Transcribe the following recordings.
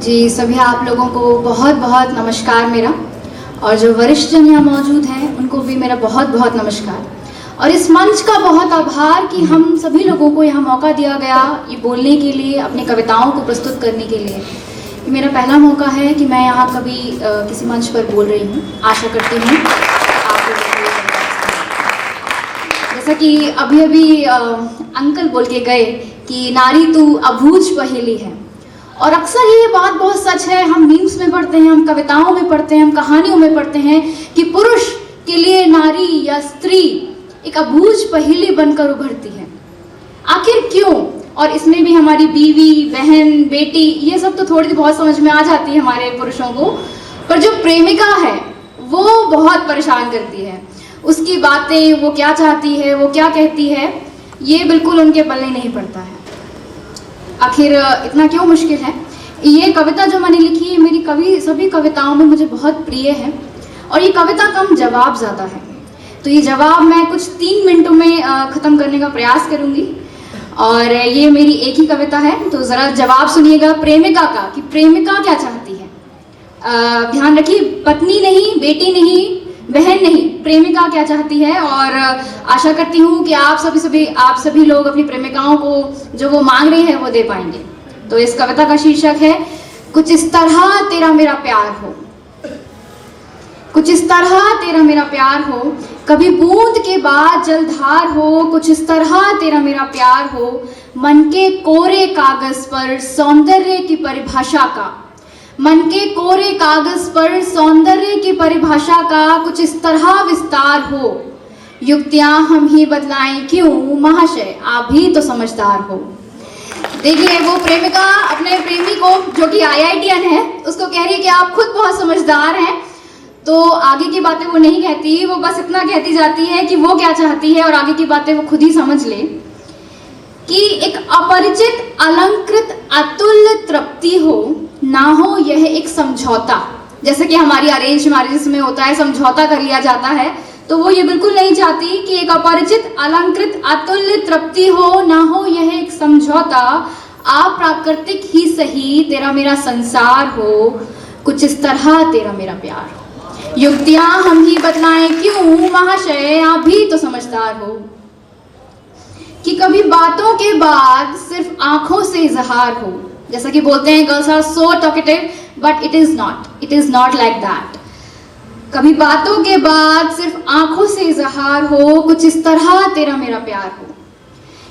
जी, सभी आप लोगों को बहुत बहुत नमस्कार मेरा, और जो वरिष्ठ जन यहाँ मौजूद हैं उनको भी मेरा बहुत बहुत नमस्कार। और इस मंच का बहुत आभार कि हम सभी लोगों को यहाँ मौका दिया गया ये बोलने के लिए, अपनी कविताओं को प्रस्तुत करने के लिए। ये मेरा पहला मौका है कि मैं यहाँ कभी किसी मंच पर बोल रही हूँ। आशा करती हूँ आप जैसा कि अभी अंकल बोल के गए कि नारी तू अबूझ पहेली है, और अक्सर ये बात बहुत सच है। हम मीम्स में पढ़ते हैं, हम कविताओं में पढ़ते हैं, हम कहानियों में पढ़ते हैं कि पुरुष के लिए नारी या स्त्री एक अबूझ पहेली बनकर उभरती है। आखिर क्यों? और इसमें भी हमारी बीवी, बहन, बेटी, ये सब तो थोड़ी बहुत समझ में आ जाती है हमारे पुरुषों को, पर जो प्रेमिका है वो बहुत परेशान करती है। उसकी बातें, वो क्या चाहती है, वो क्या कहती है, ये बिल्कुल उनके पल्ले नहीं पड़ता है। आखिर इतना क्यों मुश्किल है? ये कविता जो मैंने लिखी है मेरी सभी कविताओं में मुझे बहुत प्रिय है, और ये कविता कम जवाब ज़्यादा है। तो ये जवाब मैं कुछ 3 मिनटों में ख़त्म करने का प्रयास करूँगी। और ये मेरी एक ही कविता है, तो ज़रा जवाब सुनिएगा प्रेमिका का, कि प्रेमिका क्या चाहती है। ध्यान रखिए, पत्नी नहीं, बेटी नहीं, बहन नहीं, प्रेमिका क्या चाहती है। और आशा करती हूँ कि आप सभी लोग अपनी प्रेमिकाओं को जो वो मांग रही है वो दे पाएंगे। तो इस कविता का शीर्षक है कुछ इस तरह तेरा मेरा प्यार हो। कुछ इस तरह तेरा मेरा प्यार हो, कभी बूंद के बाद जलधार हो। कुछ इस तरह तेरा मेरा प्यार हो, मन के कोरे कागज पर सौंदर्य की परिभाषा का। मन के कोरे कागज पर सौंदर्य की परिभाषा का कुछ इस तरह विस्तार हो। युक्तियां हम ही बदलाएं क्यों, महाशय आप भी तो समझदार हो। देखिए, वो प्रेमिका अपने प्रेमी को, जो कि IITian है, उसको कह रही है कि आप खुद बहुत समझदार हैं। तो आगे की बातें वो नहीं कहती, वो बस इतना कहती जाती है कि वो क्या चाहती है, और आगे की बातें वो खुद ही समझ ले। कि एक अपरिचित, अलंकृत, अतुल्य तृप्ति हो, ना हो यह एक समझौता। जैसे कि हमारी अरेंज मैरिज में होता है, समझौता कर लिया जाता है, तो वो ये बिल्कुल नहीं चाहती कि एक अपरिचित, अलंकृत, अतुल्य तृप्ति हो, ना हो यह एक समझौता। अप्राकृतिक ही सही तेरा मेरा संसार हो, कुछ इस तरह तेरा मेरा प्यार हो। युक्तियां हम ही बदलाएं क्यों, महाशय आप भी तो समझदार हो। कि कभी बातों के बाद सिर्फ आंखों से इजहार हो। जैसा कि बोलते हैं girls are so talkative, but it is not like that. कभी बातों के बाद सिर्फ आंखों से इजहार हो, कुछ इस तरह तेरा मेरा प्यार हो।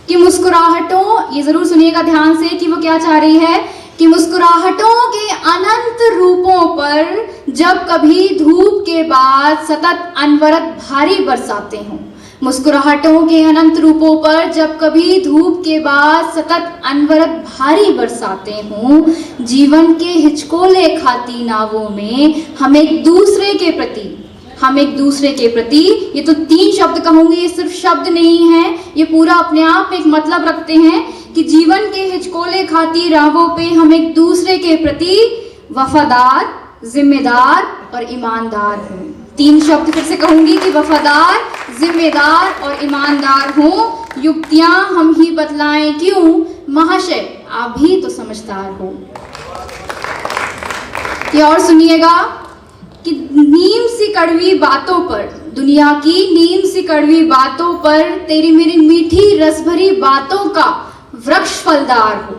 कि मुस्कुराहटों, ये जरूर सुनिएगा ध्यान से कि वो क्या चाह रही है, कि मुस्कुराहटों के अनंत रूपों पर जब कभी धूप के बाद सतत अनवरत भारी बरसाते हों। मुस्कुराहटों के अनंत रूपों पर जब कभी धूप के बाद सतत अनवरत भारी बरसाते हों। जीवन के हिचकोले खाती नावों में हम एक दूसरे के प्रति, ये तो 3 शब्द कहूंगी, ये सिर्फ शब्द नहीं है, ये पूरा अपने आप में एक मतलब रखते हैं कि जीवन के हिचकोले खाती राहों पे हम एक दूसरे के प्रति वफादार, जिम्मेदार और ईमानदार हों। 3 शब्द फिर से कहूंगी कि वफादार, जिम्मेदार और ईमानदार हों। युक्तियां हम ही बदलाएं क्यों, महाशय आप भी तो समझदार हो। ये और सुनिएगा कि नीम सी कड़वी बातों पर, दुनिया की नीम सी कड़वी बातों पर तेरी मेरी मीठी रसभरी बातों का वृक्ष फलदार हो।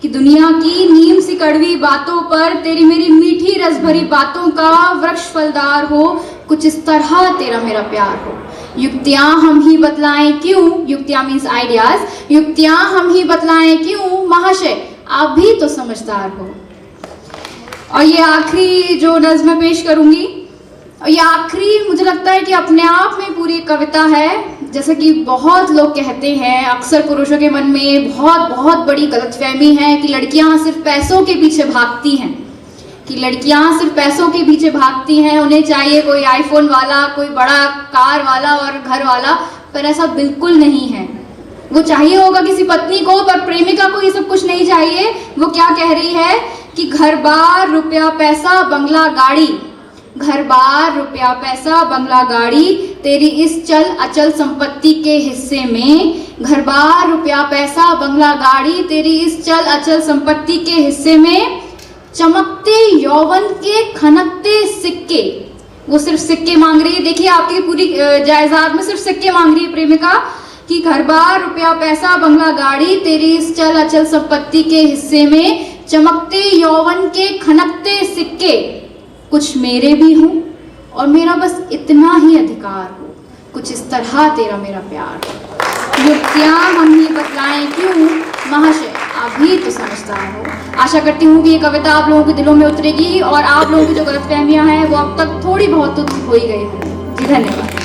कि दुनिया की नीम सी कड़वी बातों पर तेरी मेरी मीठी रसभरी बातों का वृक्ष फलदार हो, कुछ इस तरह तेरा मेरा प्यार हो। युक्तियां हम ही बतलाएं क्यों, युक्तियां मीन्स आइडियाज, युक्तियां हम ही बतलाएं क्यों, महाशय आप भी तो समझदार हो। और ये आखिरी जो नज़्म मैं पेश करूंगी, और ये आखिरी मुझे लगता है कि अपने आप में पूरी कविता है। जैसे कि बहुत लोग कहते हैं, अक्सर पुरुषों के मन में बहुत बड़ी गलतफहमी है कि लड़कियां सिर्फ पैसों के पीछे भागती हैं, उन्हें चाहिए कोई आईफोन वाला, कोई बड़ा कार वाला और घर वाला, पर ऐसा बिल्कुल नहीं है। वो चाहिए होगा किसी पत्नी को, पर प्रेमिका को ये सब कुछ नहीं चाहिए। वो क्या कह रही है कि घर बार रुपया पैसा बंगला गाड़ी, घर बार रुपया पैसा बंगला गाड़ी तेरी इस चल अचल संपत्ति के हिस्से में। घर बार रुपया पैसा बंगला गाड़ी तेरी इस चल अचल संपत्ति के हिस्से में। चमकते यौवन के खनकते सिक्के। वो सिर्फ सिक्के मांग रही है। देखिए आपकी पूरी जायदाद में सिर्फ सिक्के मांग रही है प्रेमिका कि घर बार रुपया पैसा बंगला गाड़ी तेरी इस चल अचल संपत्ति के हिस्से में चमकते यौवन के खनकते सिक्के कुछ मेरे भी हों और मेरा बस इतना ही अधिकार हो, कुछ इस तरह तेरा मेरा प्यार हो। युक्तियां हम ही बतलाएं क्यों महाशय अभी तो समझदार हो। आशा करती हूँ कि ये कविता आप लोगों के दिलों में उतरेगी और आप लोगों की जो गलतफहमियां हैं वो अब तक थोड़ी बहुत तो दूर हो ही गई हैं। जी धन्यवाद।